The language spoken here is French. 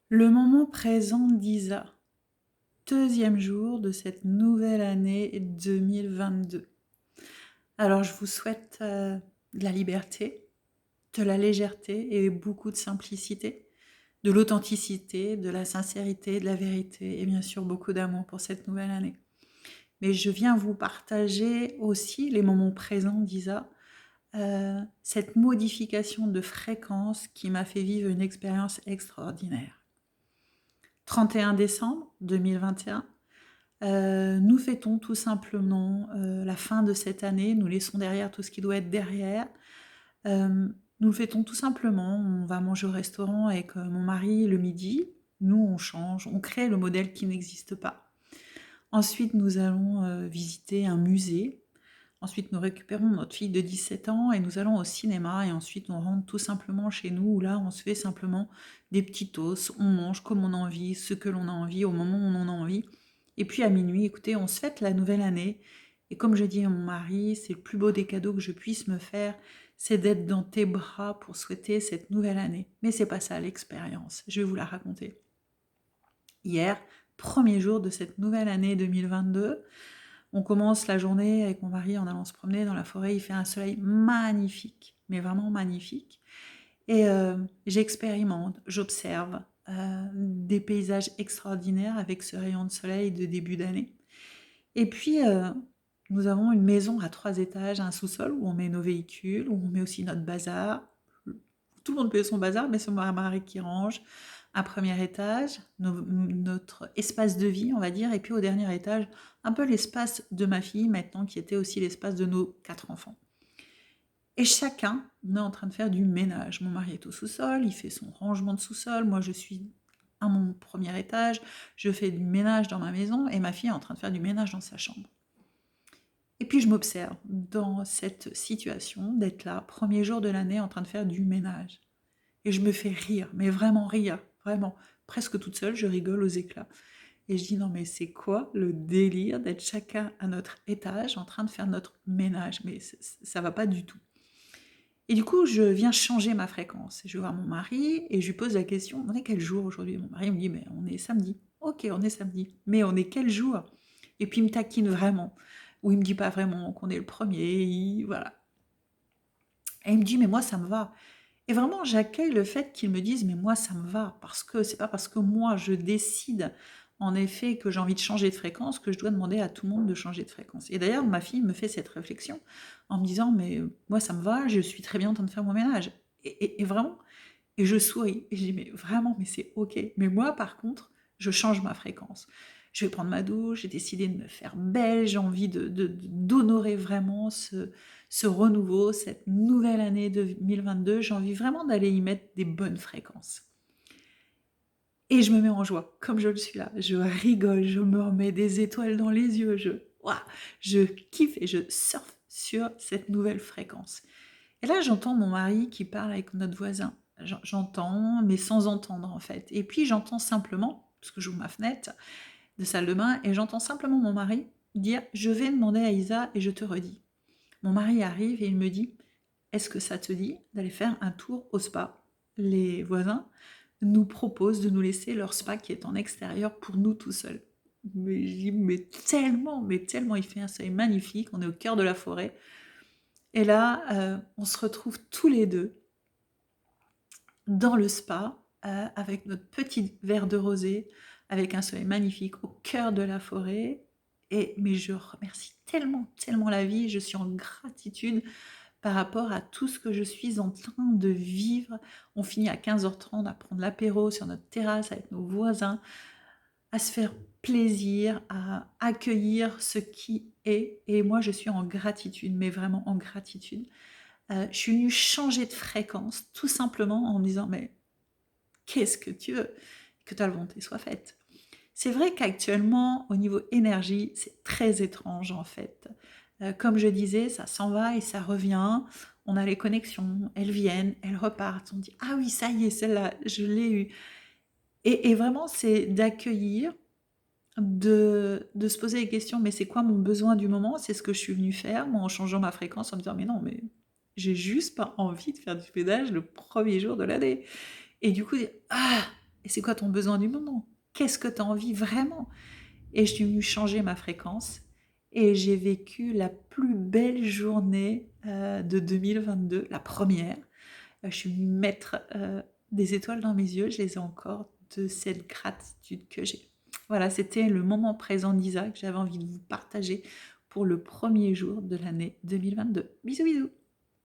Le moment présent d'Isa, deuxième jour de cette nouvelle année 2022. Alors je vous souhaite de la liberté, de la légèreté et beaucoup de simplicité, de l'authenticité, de la sincérité, de la vérité et bien sûr beaucoup d'amour pour cette nouvelle année. Mais je viens vous partager aussi les moments présents d'Isa, cette modification de fréquence qui m'a fait vivre une expérience extraordinaire. 31 décembre 2021, nous fêtons tout simplement la fin de cette année, nous laissons derrière tout ce qui doit être derrière. Nous fêtons tout simplement, on va manger au restaurant avec mon mari le midi, nous on change, on crée le modèle qui n'existe pas. Ensuite nous allons visiter un musée, ensuite nous récupérons notre fille de 17 ans et nous allons au cinéma et ensuite on rentre tout simplement chez nous où là on se fait simplement des petits toasts, on mange comme on a envie, ce que l'on a envie, au moment où on en a envie. Et puis à minuit, écoutez, on se fête la nouvelle année. Et comme je dis à mon mari, c'est le plus beau des cadeaux que je puisse me faire, c'est d'être dans tes bras pour souhaiter cette nouvelle année. Mais c'est pas ça l'expérience, je vais vous la raconter. Hier, premier jour de cette nouvelle année 2022, on commence la journée avec mon mari en allant se promener dans la forêt, il fait un soleil magnifique, mais vraiment magnifique. Et j'expérimente, j'observe des paysages extraordinaires avec ce rayon de soleil de début d'année. Et puis, nous avons une maison à 3 étages, un sous-sol où on met nos véhicules, où on met aussi notre bazar. Tout le monde paye son bazar, mais c'est mon mari qui range. Un premier étage, notre espace de vie, on va dire, et puis au dernier étage, un peu l'espace de ma fille maintenant, qui était aussi l'espace de nos 4 enfants. Et chacun, on est en train de faire du ménage. Mon mari est au sous-sol, il fait son rangement de sous-sol, moi je suis à mon premier étage, je fais du ménage dans ma maison, et ma fille est en train de faire du ménage dans sa chambre. Et puis je m'observe dans cette situation d'être là, premier jour de l'année, en train de faire du ménage. Et je me fais rire, mais vraiment rire, vraiment. Presque toute seule, je rigole aux éclats. Et je dis non mais c'est quoi le délire d'être chacun à notre étage en train de faire notre ménage? Mais ça va pas du tout. Et du coup, je viens changer ma fréquence. Je vais voir mon mari et je lui pose la question, on est quel jour aujourd'hui? Mon mari me dit, mais on est samedi. Ok, on est samedi. Mais on est quel jour? Et puis il me taquine vraiment. Ou il me dit pas vraiment qu'on est le premier, voilà. Et il me dit, mais moi ça me va. Et vraiment, j'accueille le fait qu'ils me disent, mais moi ça me va. Parce que c'est pas parce que moi je décide en effet que j'ai envie de changer de fréquence que je dois demander à tout le monde de changer de fréquence. Et d'ailleurs, ma fille me fait cette réflexion en me disant, mais moi ça me va, je suis très bien en train de faire mon ménage. Et vraiment, et je souris. Et je dis, mais vraiment, mais c'est ok. Mais moi, par contre, je change ma fréquence. Je vais prendre ma douche, j'ai décidé de me faire belle, j'ai envie d'honorer vraiment ce renouveau, cette nouvelle année 2022. J'ai envie vraiment d'aller y mettre des bonnes fréquences. Et je me mets en joie, comme je le suis là. Je rigole, je me remets des étoiles dans les yeux, ouah, je kiffe et je surfe sur cette nouvelle fréquence. Et là, j'entends mon mari qui parle avec notre voisin. J'entends, mais sans entendre en fait. Et puis j'entends simplement, parce que j'ouvre ma fenêtre de salle de bain, et j'entends simplement mon mari dire: je vais demander à Isa et je te redis. Mon mari arrive et il me dit: est-ce que ça te dit d'aller faire un tour au spa? Les voisins nous proposent de nous laisser leur spa qui est en extérieur pour nous tout seuls. Mais je dis, mais tellement, il fait un soleil magnifique, on est au cœur de la forêt. Et là, on se retrouve tous les deux dans le spa, avec notre petit verre de rosé, avec un soleil magnifique au cœur de la forêt. Mais je remercie tellement, tellement la vie, je suis en gratitude par rapport à tout ce que je suis en train de vivre. On finit à 15h30 à prendre l'apéro sur notre terrasse avec nos voisins, à se faire plaisir, à accueillir ce qui est. Et moi, je suis en gratitude, mais vraiment en gratitude. Je suis venue changer de fréquence, tout simplement en me disant, mais qu'est-ce que tu veux? Que ta volonté soit faite. C'est vrai qu'actuellement, au niveau énergie, c'est très étrange en fait. Comme je disais, ça s'en va et ça revient. On a les connexions, elles viennent, elles repartent. On dit, ah oui, ça y est, celle-là, je l'ai eue. Et vraiment, c'est d'accueillir, de se poser les questions, mais c'est quoi mon besoin du moment? C'est ce que je suis venue faire, moi, en changeant ma fréquence, en me disant, mais non, mais j'ai juste pas envie de faire du ménage le premier jour de l'année. Et du coup, ah, Et c'est quoi ton besoin du moment? Qu'est-ce que tu as envie vraiment? Et je suis venue changer ma fréquence et j'ai vécu la plus belle journée de 2022, la première. Je suis venue mettre des étoiles dans mes yeux, je les ai encore, de cette gratitude que j'ai. Voilà, c'était le moment présent d'Isa que j'avais envie de vous partager pour le premier jour de l'année 2022. Bisous bisous.